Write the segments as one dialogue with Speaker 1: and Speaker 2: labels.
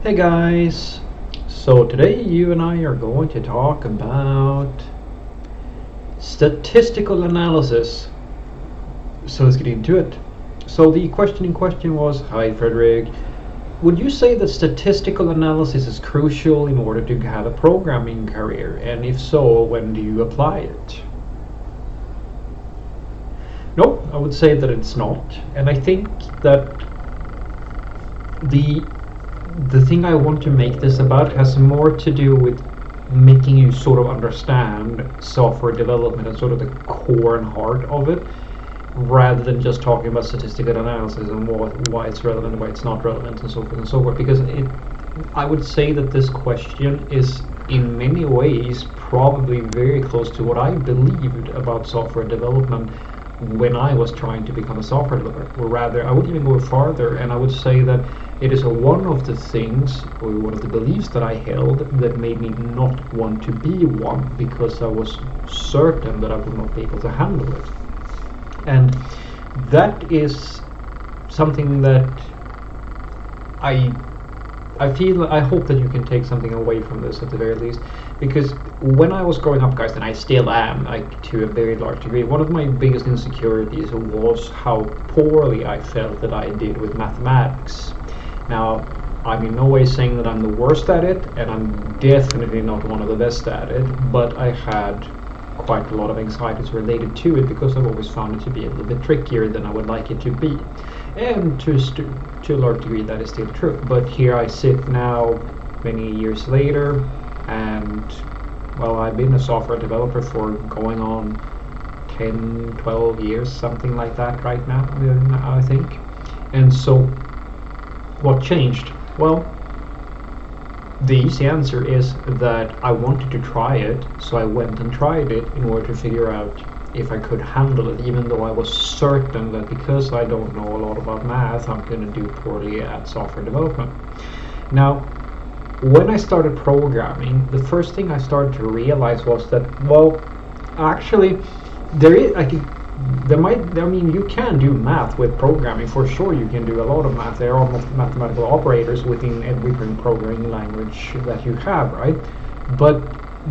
Speaker 1: Hey guys! So today you and I are going to talk about statistical analysis. So let's get into it. So the question in question was, hi Frederick, would you say that statistical analysis is crucial in order to have a programming career? And if so, when do you apply it? No, I would say that it's not. And I think that the the thing I want to make this about has more to do with making you sort of understand software development and sort of the core and heart of it, rather than just talking about statistical analysis and why it's relevant, why it's not relevant, and so forth and so forth. Because I would say that this question is in many ways probably very close to what I believed about software development when I was trying to become a software developer. Or rather, I would even go farther and I would say that it is one of the things, or one of the beliefs that I held that made me not want to be one, because I was certain that I would not be able to handle it. And that is something that I hope that you can take something away from this at the very least, because when I was growing up, guys, and I still am, like, to a very large degree, one of my biggest insecurities was how poorly I felt that I did with mathematics. Now, I'm in no way saying that I'm the worst at it, and I'm definitely not one of the best at it, but I had quite a lot of anxieties related to it because I've always found it to be a little bit trickier than I would like it to be. And to a large degree that is still true. But here I sit now, many years later, and well, I've been a software developer for going on 10, 12 years, something like that right now, I think. And so what changed? Well, the easy answer is that I wanted to try it, so I went and tried it in order to figure out if I could handle it, even though I was certain that because I don't know a lot about math, I'm going to do poorly at software development. Now, when I started programming, the first thing I started to realize was that, well, actually, you can do math with programming, for sure. You can do a lot of math. There are mathematical operators within every programming language that you have, right? But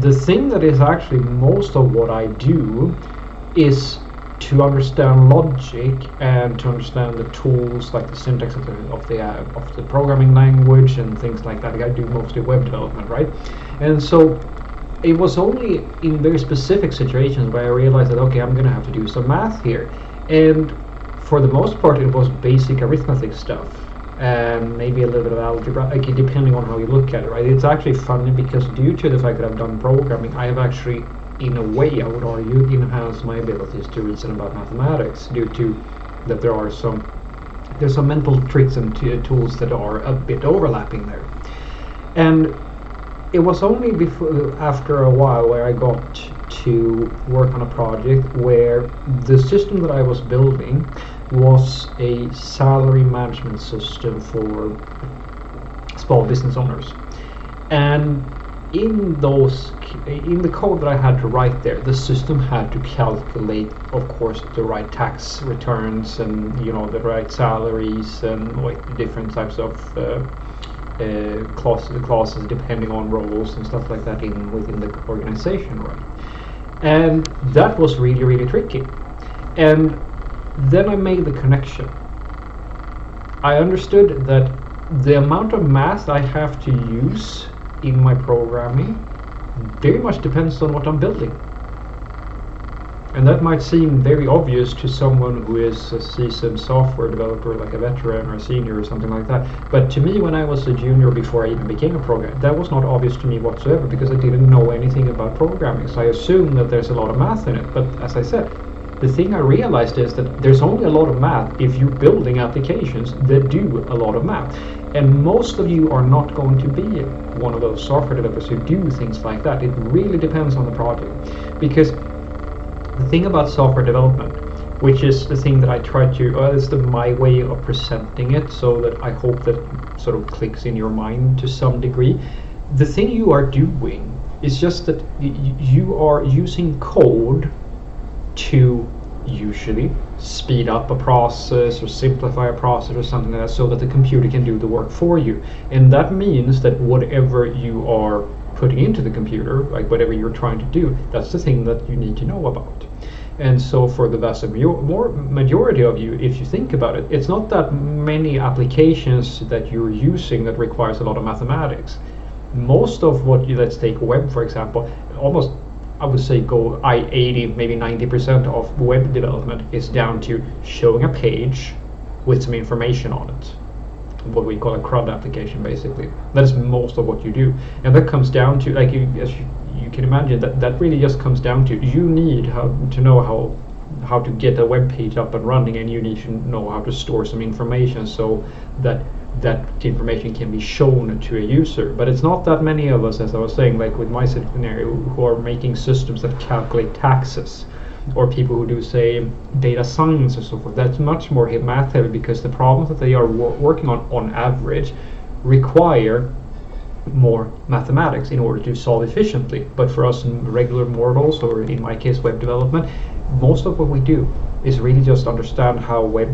Speaker 1: the thing that is actually most of what I do is to understand logic and to understand the tools, like the syntax of the programming language and things like that. I do mostly web development, right? And so it was only in very specific situations where I realized that, okay, I'm going to have to do some math here. And for the most part, it was basic arithmetic stuff and maybe a little bit of algebra, like, depending on how you look at it, right? It's actually funny because due to the fact that I've done programming, I have actually, in a way, I would argue, enhanced my abilities to reason about mathematics, due to that there's some mental tricks and tools that are a bit overlapping there. And it was only after a while where I got to work on a project where the system that I was building was a salary management system for small business owners. And in the code that I had to write there, the system had to calculate, of course, the right tax returns and the right salaries and like different types of clauses depending on roles and stuff like that within the organization, right? And that was really, really tricky. And then I made the connection. I understood that the amount of math I have to use in my programming very much depends on what I'm building. And that might seem very obvious to someone who is a seasoned software developer, like a veteran or a senior or something like that. But to me, when I was a junior before I even became a programmer, that was not obvious to me whatsoever because I didn't know anything about programming. So I assumed that there's a lot of math in it. But as I said, the thing I realized is that there's only a lot of math if you're building applications that do a lot of math. And most of you are not going to be one of those software developers who do things like that. It really depends on the project. Because the thing about software development, which is the thing that I try to, is my way of presenting it, so that I hope that sort of clicks in your mind to some degree. The thing you are doing is just that you are using code to usually speed up a process or simplify a process or something like that, so that the computer can do the work for you. And that means that whatever you are putting into the computer, like whatever you're trying to do, that's the thing that you need to know about. And so for the vast majority of you, if you think about it, it's not that many applications that you're using that requires a lot of mathematics. Most of what you, let's take web for example, almost I would say 80, maybe 90% of web development is down to showing a page with some information on it. What we call a CRUD application, basically. That is most of what you do. And that comes down to, like, as you can imagine, that really just comes down to, you need to know how to get a web page up and running, and you need to know how to store some information so that information can be shown to a user. But it's not that many of us, as I was saying, like with my scenario, who are making systems that calculate taxes, or people who do, say, data science or so forth. That's much more math heavy, because the problems that they are working on average require more mathematics in order to solve efficiently. But for us regular mortals, or in my case web development, most of what we do is really just understand how web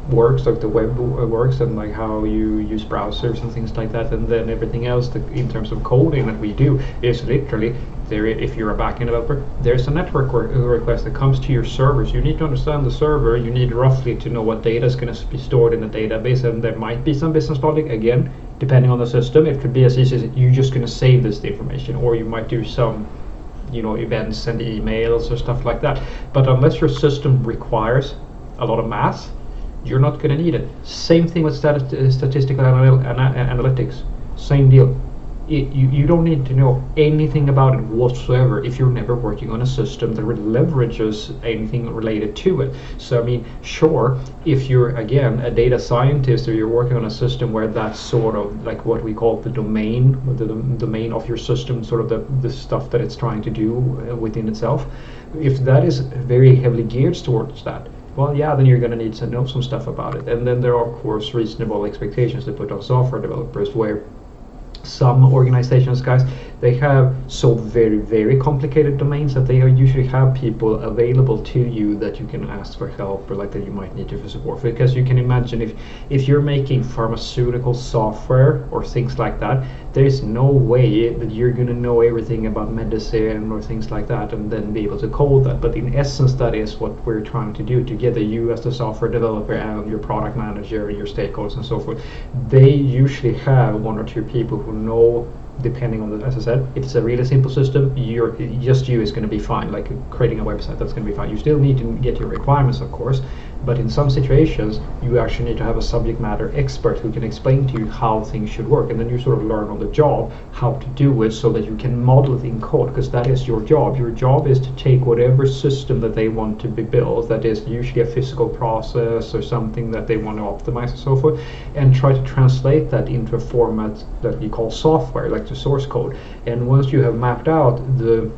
Speaker 1: works, like the web works, and like how you use browsers and things like that. And then everything else in terms of coding that we do is literally there. If you're a backend developer, there's a network request that comes to your servers. You need to understand the server. You need roughly to know what data is going to be stored in the database, and there might be some business logic, again, depending on the system. It could be as easy as you're just going to save this information, or you might do some events and emails or stuff like that. But unless your system requires a lot of math, you're not going to need it. Same thing with statistical analytics. Same deal. You don't need to know anything about it whatsoever if you're never working on a system that leverages anything related to it. So I mean, sure, if you're again a data scientist, or you're working on a system where that's sort of like what we call the domain of your system, sort of the stuff that it's trying to do within itself, if that is very heavily geared towards that, well, yeah, then you're going to need to know some stuff about it. And then there are, of course, reasonable expectations to put on software developers, where some organizations, guys, they have so very, very complicated domains that they usually have people available to you that you can ask for help, or like that you might need to support. Because you can imagine, if you're making pharmaceutical software or things like that, there's no way that you're going to know everything about medicine or things like that and then be able to code that. But in essence, that is what we're trying to do together, you as the software developer and your product manager and your stakeholders and so forth. They usually have one or two people who know, depending on the, as I said, if it's a really simple system, you is going to be fine. Like creating a website, that's going to be fine. You still need to get your requirements, of course, but in some situations you actually need to have a subject matter expert who can explain to you how things should work, and then you sort of learn on the job how to do it so that you can model it in code, because that is your job. Your job is to take whatever system that they want to be built, that is usually a physical process or something that they want to optimize and so forth, and try to translate that into a format that we call software, like the source code. And once you have mapped out the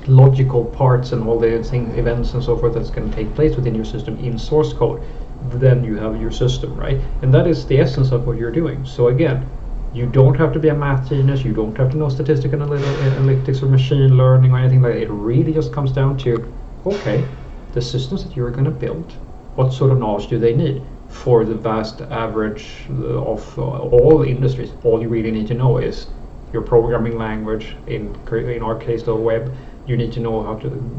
Speaker 1: logical parts and all the events and so forth that's going to take place within your system in source code, then you have your system, right? And that is the essence of what you're doing. So again, you don't have to be a math genius, you don't have to know statistical analytics or machine learning or anything like that. It really just comes down to, okay, the systems that you're going to build, what sort of knowledge do they need? For the vast average of all industries, all you really need to know is your programming language. In our case, the web, you need to know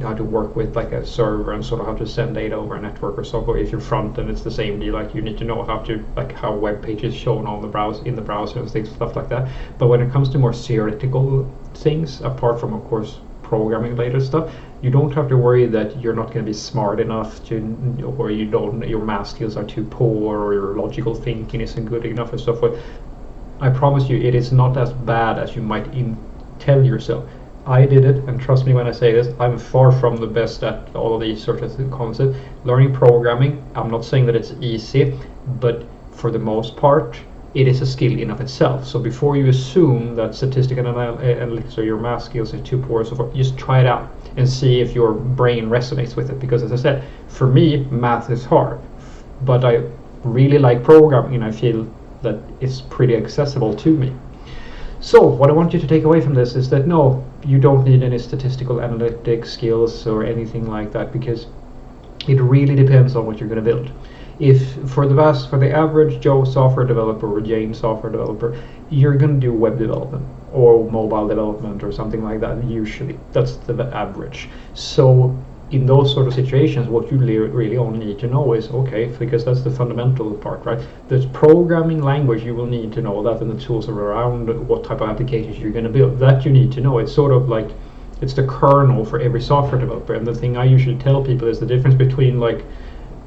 Speaker 1: how to work with like a server and sort of how to send data over a network or so forth. If you're front end, it's the same deal. Like you need to know how web pages shown on the browser, in the browser, and stuff like that. But when it comes to more theoretical things, apart from of course programming related stuff, you don't have to worry that you're not going to be smart enough to, or your math skills are too poor, or your logical thinking isn't good enough and so forth. I promise you, it is not as bad as you might tell yourself. I did it, and trust me when I say this, I'm far from the best at all of these sort of concepts. Learning programming, I'm not saying that it's easy, but for the most part, it is a skill in of itself. So before you assume that statistical analytics or your math skills are too poor, so forth, just try it out and see if your brain resonates with it. Because as I said, for me, math is hard, but I really like programming, and I feel that it's pretty accessible to me. So what I want you to take away from this is that no, you don't need any statistical analytic skills or anything like that, because It really depends on what you're going to build. If for the average Joe software developer or Jane software developer, you're going to do web development or mobile development or something like that. Usually, that's the average. So in those sort of situations, what you really only need to know is, okay, because that's the fundamental part, right? There's programming language you will need to know that, and the tools around what type of applications you're going to build. That you need to know. It's sort of like it's the kernel for every software developer. And the thing I usually tell people is the difference between like,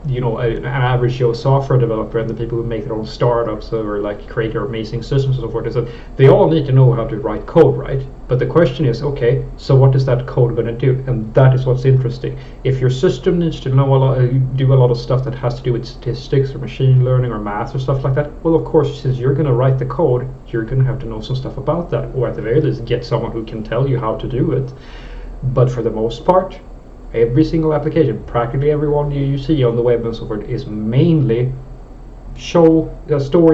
Speaker 1: you know, an average Joe software developer and the people who make their own startups or like create their amazing systems and so forth is that they all need to know how to write code, right? But the question is, okay, so what is that code going to do? And that is what's interesting. If your system needs to know do a lot of stuff that has to do with statistics or machine learning or math or stuff like that, well, of course, since you're going to write the code, you're going to have to know some stuff about that, or at the very least, get someone who can tell you how to do it. But for the most part, every single application, practically every one you see on the web and so forth, is mainly store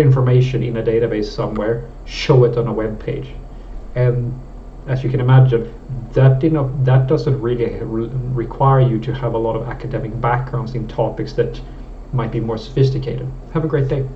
Speaker 1: information in a database somewhere, show it on a web page. And as you can imagine, that doesn't really require you to have a lot of academic backgrounds in topics that might be more sophisticated. Have a great day.